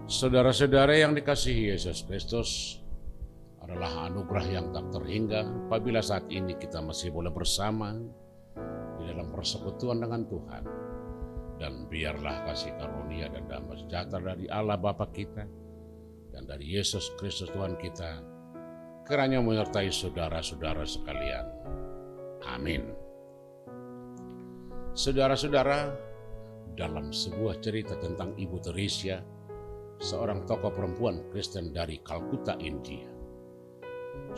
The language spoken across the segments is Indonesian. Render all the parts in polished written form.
Saudara-saudara yang dikasihi Yesus Kristus, adalah anugerah yang tak terhingga apabila saat ini kita masih boleh bersama di dalam persekutuan dengan Tuhan. Dan biarlah kasih karunia dan damai sejahtera dari Allah Bapa kita dan dari Yesus Kristus Tuhan kita kiranya menyertai saudara-saudara sekalian. Amin. Saudara-saudara, dalam sebuah cerita tentang Ibu Teresia, seorang tokoh perempuan Kristen dari Kalkuta, India.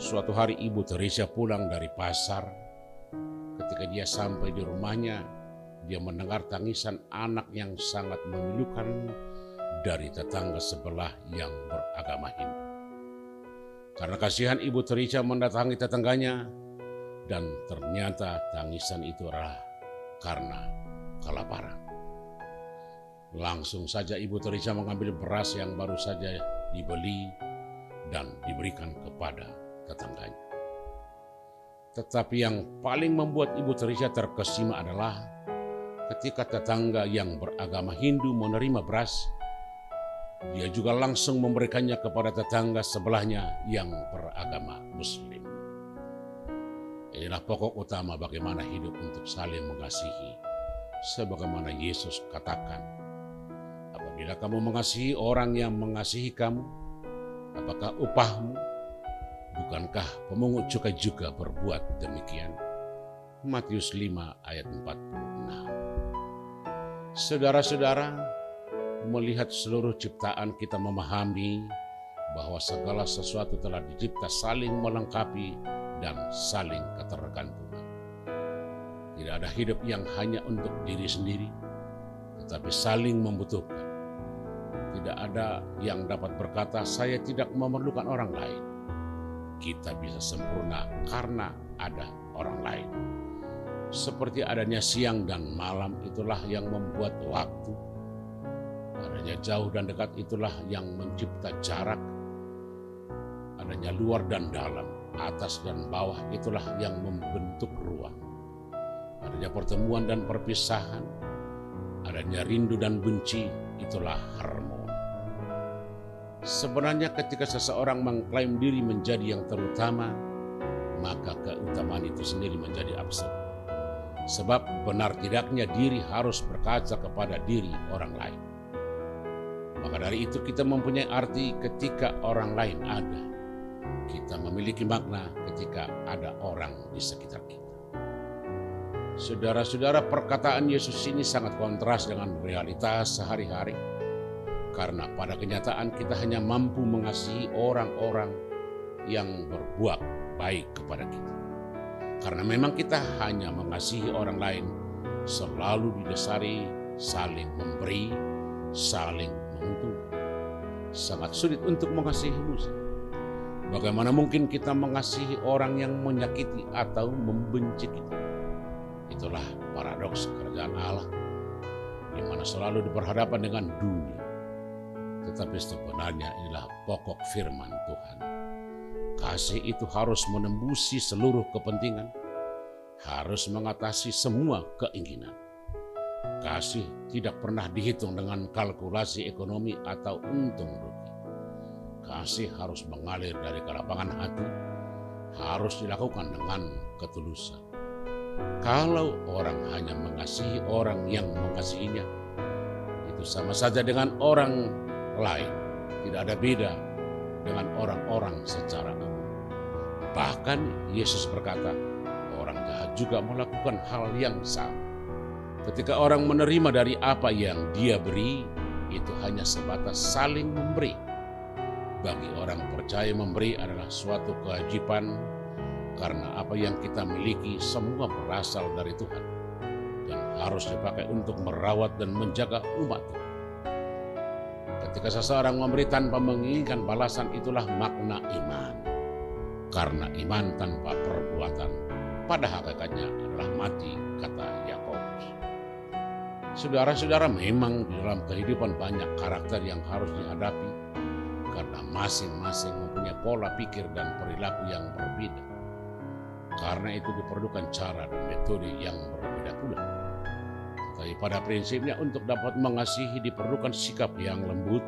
Suatu hari Ibu Teresia pulang dari pasar. Ketika dia sampai di rumahnya, dia mendengar tangisan anak yang sangat memilukan dari tetangga sebelah yang beragama Hindu. Karena kasihan Ibu Teresia mendatangi tetangganya, dan ternyata tangisan itu adalah karena kelaparan. Langsung saja Ibu Teresia mengambil beras yang baru saja dibeli dan diberikan kepada tetangganya. Tetapi yang paling membuat Ibu Teresia terkesima adalah ketika tetangga yang beragama Hindu menerima beras, dia juga langsung memberikannya kepada tetangga sebelahnya yang beragama Muslim. Inilah pokok utama bagaimana hidup untuk saling mengasihi. Sebagaimana Yesus katakan, apabila kamu mengasihi orang yang mengasihi kamu, apakah upahmu? Bukankah pemungut cukai juga berbuat demikian? Matius 5 ayat 46. Saudara-saudara, melihat seluruh ciptaan kita memahami bahwa segala sesuatu telah dicipta saling melengkapi dan saling ketergantungan. Tidak ada hidup yang hanya untuk diri sendiri, tetapi saling membutuhkan. Tidak ada yang dapat berkata, saya tidak memerlukan orang lain. Kita bisa sempurna karena ada orang lain. Seperti adanya siang dan malam itulah yang membuat waktu. Adanya jauh dan dekat itulah yang mencipta jarak. Adanya luar dan dalam, atas dan bawah itulah yang membentuk ruang. Adanya pertemuan dan perpisahan, adanya rindu dan benci, itulah harmoni. Sebenarnya ketika seseorang mengklaim diri menjadi yang terutama, maka keutamaan itu sendiri menjadi absurd. Sebab benar tidaknya diri harus berkaca kepada diri orang lain. Maka dari itu kita mempunyai arti ketika orang lain ada. Kita memiliki makna ketika ada orang di sekitar kita. Saudara-saudara, perkataan Yesus ini sangat kontras dengan realitas sehari-hari. Karena pada kenyataan kita hanya mampu mengasihi orang-orang yang berbuat baik kepada kita. Karena memang kita hanya mengasihi orang lain selalu didasari saling memberi, saling menguntungkan. Sangat sulit untuk mengasihi musuh. Bagaimana mungkin kita mengasihi orang yang menyakiti atau membenci kita? Itulah paradoks kerajaan Allah, di mana selalu berhadapan dengan dunia. Tetapi sebenarnya inilah pokok firman Tuhan. Kasih itu harus menembusi seluruh kepentingan, harus mengatasi semua keinginan. Kasih tidak pernah dihitung dengan kalkulasi ekonomi atau untung rugi. Kasih harus mengalir dari kelapangan hati, harus dilakukan dengan ketulusan. Kalau orang hanya mengasihi orang yang mengasihinya, itu sama saja dengan orang lain, tidak ada beda dengan orang-orang secara umum. Bahkan Yesus berkata, orang jahat juga melakukan hal yang sama. Ketika orang menerima dari apa yang dia beri, itu hanya sebatas saling memberi. Bagi orang percaya, memberi adalah suatu kewajiban, karena apa yang kita miliki semua berasal dari Tuhan dan harus dipakai untuk merawat dan menjaga umat Tuhan. Ketika seseorang memberi tanpa menginginkan balasan, itulah makna iman. Karena iman tanpa perbuatan pada hakikatnya adalah mati, kata Yakobus. Saudara-saudara, memang di dalam kehidupan banyak karakter yang harus dihadapi karena masing-masing mempunyai pola pikir dan perilaku yang berbeda. Karena itu diperlukan cara dan metode yang berbeda pula. Tetapi pada prinsipnya untuk dapat mengasihi diperlukan sikap yang lembut,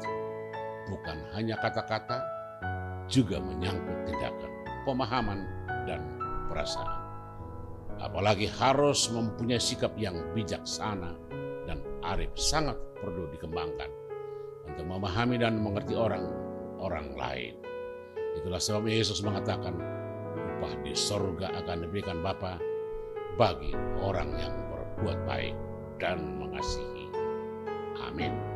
bukan hanya kata-kata, juga menyangkut tindakan, pemahaman, dan perasaan. Apalagi harus mempunyai sikap yang bijaksana dan arif sangat perlu dikembangkan untuk memahami dan mengerti orang lain. Itulah sebab Yesus mengatakan, upah di sorga akan diberikan Bapa bagi orang yang berbuat baik dan mengasihi. Amin.